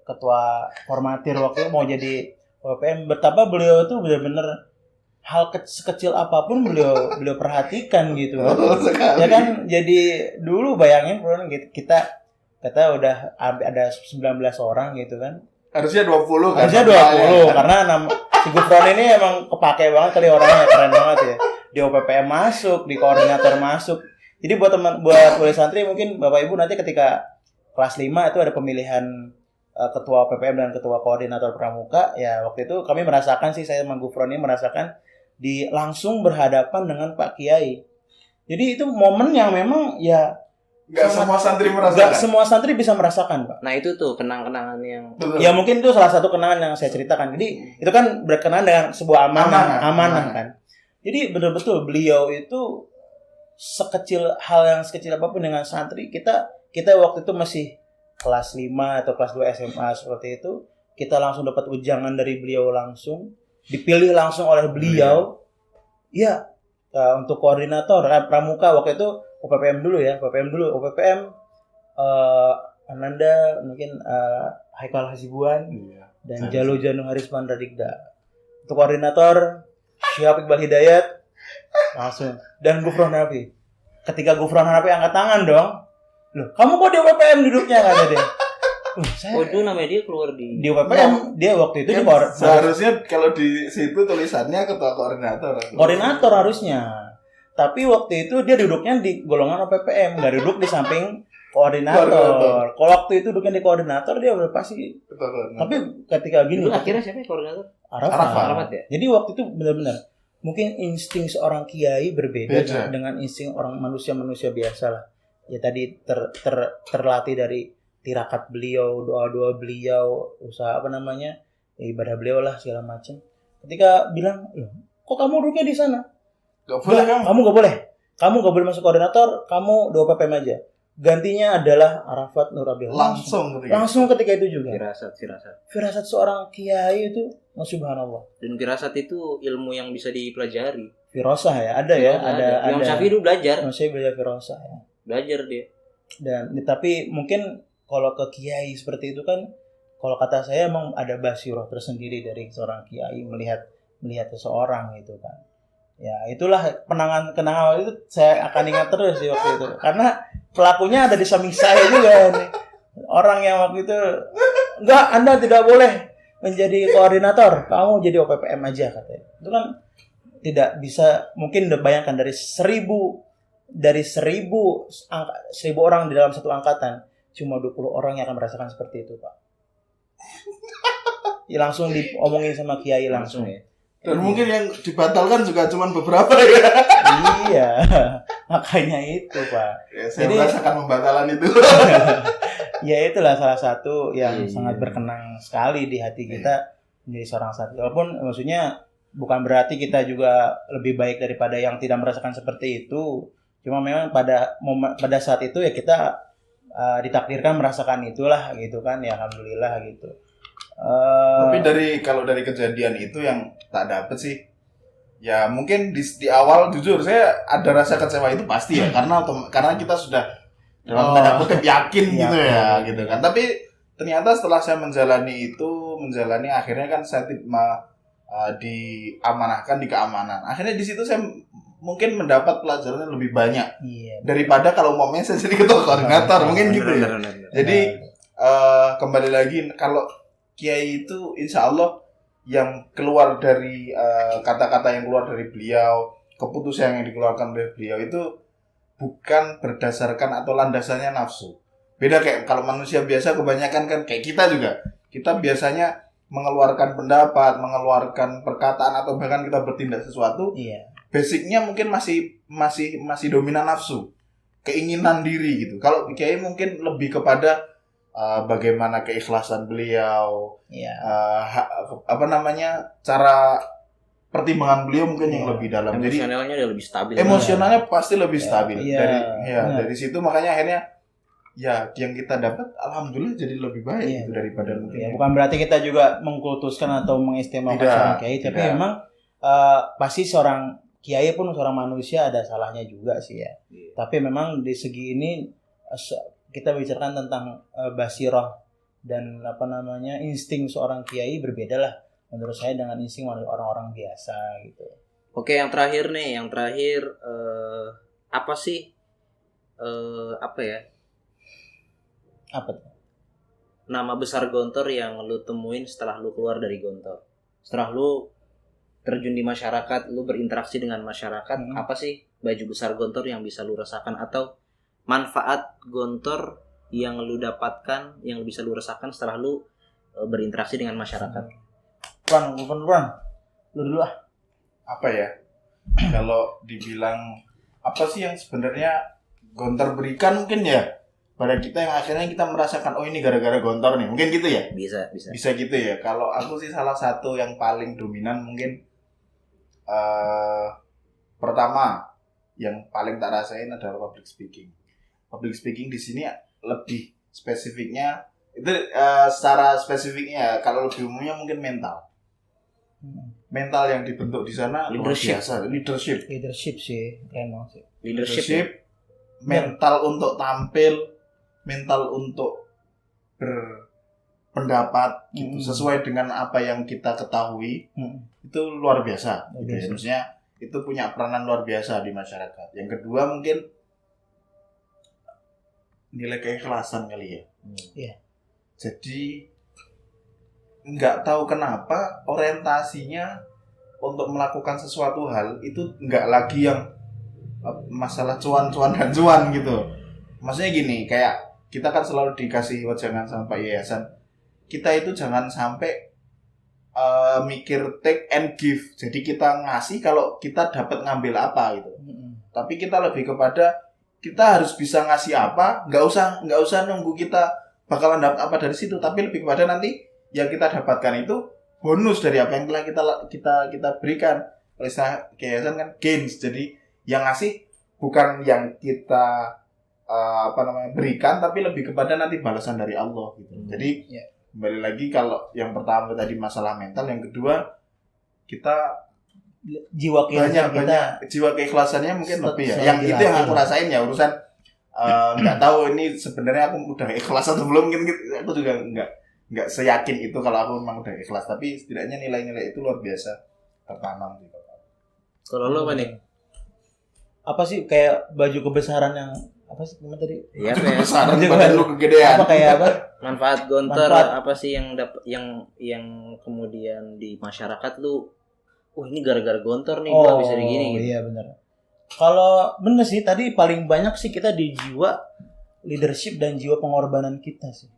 ketua formatir waktu mau jadi OPM, betapa beliau itu benar-benar hal sekecil apapun beliau perhatikan gitu. Ya kan, jadi dulu bayangin kita udah ada 19 orang gitu kan. Harusnya 20 kan. Harusnya 20 karena si Gufron ini emang kepake banget kali orangnya, keren banget ya. Di OPPM masuk, di koordinator masuk. Jadi buat wali santri mungkin Bapak Ibu nanti ketika kelas 5 itu ada pemilihan ketua OPPM dan ketua koordinator pramuka, ya waktu itu kami merasakan sih, saya sama Gufron ini merasakan langsung berhadapan dengan Pak Kiai. Jadi itu momen yang memang ya Nggak semua santri merasakan. nggak semua santri bisa merasakan, Pak. Nah itu tuh kenang-kenangan yang Ya mungkin itu salah satu kenangan yang saya ceritakan. Jadi itu kan berkenaan dengan sebuah amanah kan. Jadi betul-betul beliau itu hal yang sekecil apapun dengan santri, kita waktu itu masih kelas 5 atau kelas 2 SMA seperti itu, kita langsung dapat ujangan dari beliau langsung, dipilih langsung oleh beliau. Ya, untuk koordinator pramuka waktu itu OPPM dulu. OPPM Ananda mungkin Haikal Hasibuan dan Jalo Janu Harisman Radikda. Untuk koordinator Syihab Iqbal Hidayat langsung, dan Gufron Hanafi. Ketika Gufron Hanafi angkat tangan dong, loh kamu kok di OPPM duduknya, kata dia. itu namanya dia keluar di OPPM, dia waktu itu kan seharusnya kalau di situ tulisannya ketua koordinator harusnya. Tapi waktu itu dia duduknya di golongan OPPM, nggak duduk di samping koordinator. Kalau waktu itu duduknya di koordinator, dia udah pasti. Tapi ketika gini, akhirnya siapa yang koordinator? Arafat ya. Jadi waktu itu benar-benar mungkin insting seorang kiai berbeda dengan insting orang manusia biasa lah. Ya tadi terlatih dari tirakat beliau, doa-doa beliau, usaha ibadah beliau lah segala macam. Ketika bilang, kok kamu duduknya di sana? Gak boleh, kamu gak boleh. Kamu gak boleh masuk koordinator, kamu di OPPM aja. Gantinya adalah Arafat Nur Abil. Langsung ketika itu juga. Firasat seorang kiai itu, subhanallah. Dan firasat itu ilmu yang bisa dipelajari. Firasah ya, ada. Imam Syafi'i itu belajar. Imam Syafi'i belajar firasah ya. Belajar dia. Dan tapi mungkin kalau ke kiai seperti itu kan, kalau kata saya emang ada basirah tersendiri dari seorang kiai melihat seseorang gitu kan. Ya itulah kenangan itu saya akan ingat terus di waktu itu, karena pelakunya ada di samping saya juga nih. Orang yang waktu itu, enggak, Anda tidak boleh menjadi koordinator, kamu jadi OPPM aja, katanya. Itu kan tidak bisa, mungkin bayangkan dari 1000 orang di dalam satu angkatan, cuma 20 orang yang akan merasakan seperti itu, Pak. Ya, langsung diomongin sama kiai langsung ya. Dan mungkin yang dibatalkan juga cuma beberapa ya. Iya, makanya itu Pak. Ya, saya merasakan pembatalan itu. Ya itulah salah satu yang sangat berkenang sekali di hati kita menjadi seorang santri. Walaupun maksudnya bukan berarti kita juga lebih baik daripada yang tidak merasakan seperti itu. Cuma memang pada saat itu ya kita ditakdirkan merasakan itulah gitu kan. Ya alhamdulillah gitu. Tapi kalau dari kejadian itu yang tak dapet sih, ya mungkin di awal jujur saya ada rasa kecewa itu pasti ya, karena kita sudah dalam tanda kutip yakin gitu ya gitu kan. Tapi ternyata setelah saya menjalani akhirnya kan saya diamanahkan di keamanan. Akhirnya di situ saya mungkin mendapat pelajaran yang lebih banyak daripada kalau umpamanya saya jadi ketua koordinator mungkin gitu ya. Jadi kembali lagi, kalau Kiai itu insya Allah yang keluar dari kata-kata yang keluar dari beliau, keputusan yang dikeluarkan oleh beliau itu bukan berdasarkan atau landasannya nafsu. Beda kayak kalau manusia biasa kebanyakan kan kayak kita juga. Kita biasanya mengeluarkan pendapat, mengeluarkan perkataan atau bahkan kita bertindak sesuatu. Basicnya mungkin masih dominan nafsu, keinginan diri gitu. Kalau Kiai mungkin lebih kepada bagaimana keikhlasan beliau, cara pertimbangan beliau mungkin yang lebih dalam. Emosionalnya udah lebih stabil. Emosionalnya pasti lebih stabil. Dari situ makanya akhirnya ya yang kita dapat alhamdulillah jadi lebih baik gitu daripada mungkin. Bukan berarti kita juga mengkultuskan atau mengistimewakan seorang kiai, tapi memang pasti seorang kiai pun seorang manusia ada salahnya juga sih ya. Tapi memang di segi ini kita bicarakan tentang basirah dan insting seorang kiai berbeda lah menurut saya dengan insting orang-orang biasa gitu. Oke, yang terakhir apa sih nama besar Gontor yang lu temuin setelah lu keluar dari Gontor? Setelah lu terjun di masyarakat, lu berinteraksi dengan masyarakat, apa sih baju besar Gontor yang bisa lu rasakan atau manfaat Gontor yang lu dapatkan, yang bisa lu rasakan setelah lu berinteraksi dengan masyarakat? Bang, lu dulu ah. Apa ya? Kalau dibilang apa sih yang sebenarnya Gontor berikan mungkin ya pada kita yang akhirnya kita merasakan oh ini gara-gara Gontor nih, mungkin gitu ya? Bisa Gitu ya. Kalau aku sih salah satu yang paling dominan mungkin pertama yang paling tak rasain adalah public speaking. Public speaking di sini lebih spesifiknya itu secara spesifiknya kalau lebih umumnya mungkin mental yang dibentuk di sana luar biasa. Leadership sih emang sih. Leadership mental untuk tampil, mental untuk berpendapat gitu sesuai dengan apa yang kita ketahui. Itu luar biasa gitu ya. Maksudnya itu punya peranan luar biasa di masyarakat. Yang kedua mungkin nilai keikhlasan kali ya. Iya. Jadi nggak tahu kenapa orientasinya untuk melakukan sesuatu hal itu nggak lagi yang masalah cuan dan cuan gitu. Maksudnya gini, kayak kita kan selalu dikasih wejangan sama Pak Yayasan, kita itu jangan sampai mikir take and give. Jadi kita ngasih kalau kita dapat ngambil apa gitu. Tapi kita lebih kepada kita harus bisa ngasih apa, nggak usah nunggu kita bakalan dapat apa dari situ, tapi lebih kepada nanti yang kita dapatkan itu bonus dari apa yang telah kita berikan. Oleh Yayasan kan gains. Jadi yang ngasih bukan yang kita berikan, tapi lebih kepada nanti balasan dari Allah gitu. Jadi kembali lagi kalau yang pertama tadi masalah mental, yang kedua kita jiwa keikhlasannya mungkin lebih ya. Yang itu yang aku rasain ya urusan nggak tahu ini sebenarnya aku udah ikhlas atau belum, mungkin aku juga nggak seyakin itu kalau aku memang udah ikhlas, tapi setidaknya nilai-nilai itu luar biasa tertanam gitu. Kalau lo apa nih? Apa sih kayak baju kebesaran yang apa sih gimana tadi? Iya, kebesaran badan lu kegedean. Apa kayak apa? Manfaat Gontor apa sih yang kemudian di masyarakat lu ini gara-gara Gontor nih gua bisa begini gitu. Iya benar. Kalau bener sih tadi paling banyak sih kita di jiwa leadership dan jiwa pengorbanan kita sih.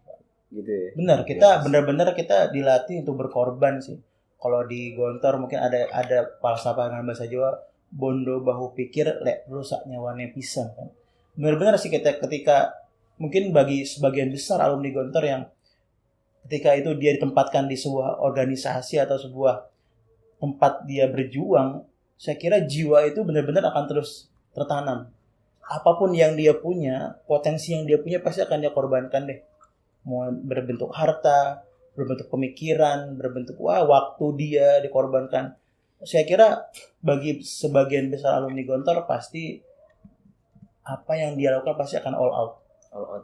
Gitu ya. Benar, kita benar-benar kita dilatih untuk berkorban sih. Kalau di Gontor mungkin ada falsafah dengan bahasa Jawa, bondo bahu pikir lek rusak nyawane pisan kan. Benar-benar sih kita ketika mungkin bagi sebagian besar alumni Gontor yang ketika itu dia ditempatkan di sebuah organisasi atau sebuah tempat dia berjuang, saya kira jiwa itu benar-benar akan terus tertanam. Apapun yang dia punya, potensi yang dia punya pasti akan dia korbankan deh. Mau berbentuk harta, berbentuk pemikiran, berbentuk waktu dia dikorbankan. Saya kira bagi sebagian besar alumni Gontor pasti apa yang dia lakukan pasti akan all out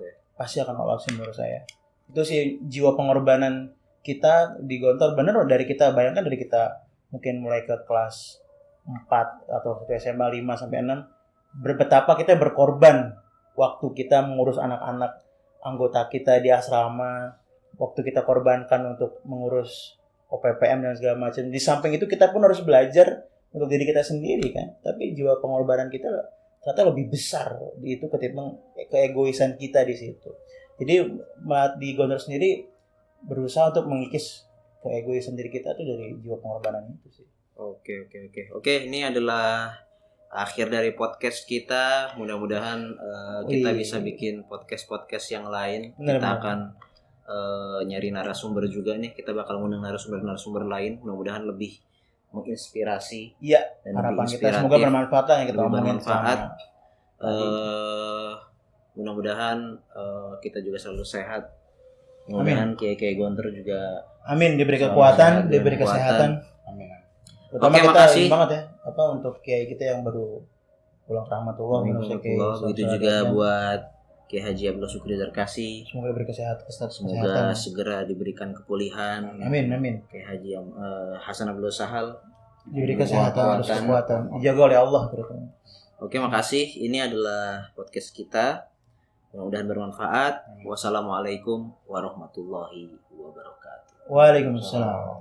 ya. Pasti akan all out sih menurut saya. Itu sih jiwa pengorbanan kita di Gontor. Bener dari kita bayangkan dari kita mungkin mulai ke kelas 4 atau ke SMA 5 sampai 6 betapa kita berkorban waktu kita mengurus anak-anak anggota kita di asrama, waktu kita korbankan untuk mengurus OPPM dan segala macam. Di samping itu kita pun harus belajar untuk diri kita sendiri kan. Tapi jiwa pengorbanan kita ternyata lebih besar di itu ketimbang keegoisan kita di situ. Jadi di Gontor sendiri berusaha untuk mengikis keegoisan diri kita tuh dari jiwa pengorbanan itu sih. Oke, ini adalah akhir dari podcast kita. Mudah-mudahan kita bisa bikin podcast yang lain. Kita akan nyari narasumber juga nih. Kita bakal ngundang narasumber lain. Mudah-mudahan lebih menginspirasi. Iya. Dan harapan kita semoga bermanfaat lah yang kita omongin. Mudah-mudahan kita juga selalu sehat. Mudah-mudahan Kiai Gontor juga. Amin. Diberi kekuatan, diberi kesehatan. Amin. Pertama kita makasih banget ya untuk Kiai kita yang baru pulang rahmatullah. Begitu juga buat Kiai Haji Abdullah Syukri Zarkasi. Semoga diberi kesehatan. Semoga segera diberikan kepulihan. Amin. Kiai Haji Hasan Abdullah Sahal diberi kesehatan, kekuatan. Dijaga oleh Allah terutama. Oke, makasih. Ini adalah podcast kita. Mudah-mudahan bermanfaat. Wassalamualaikum warahmatullahi wabarakatuh. Waalaikumsalam.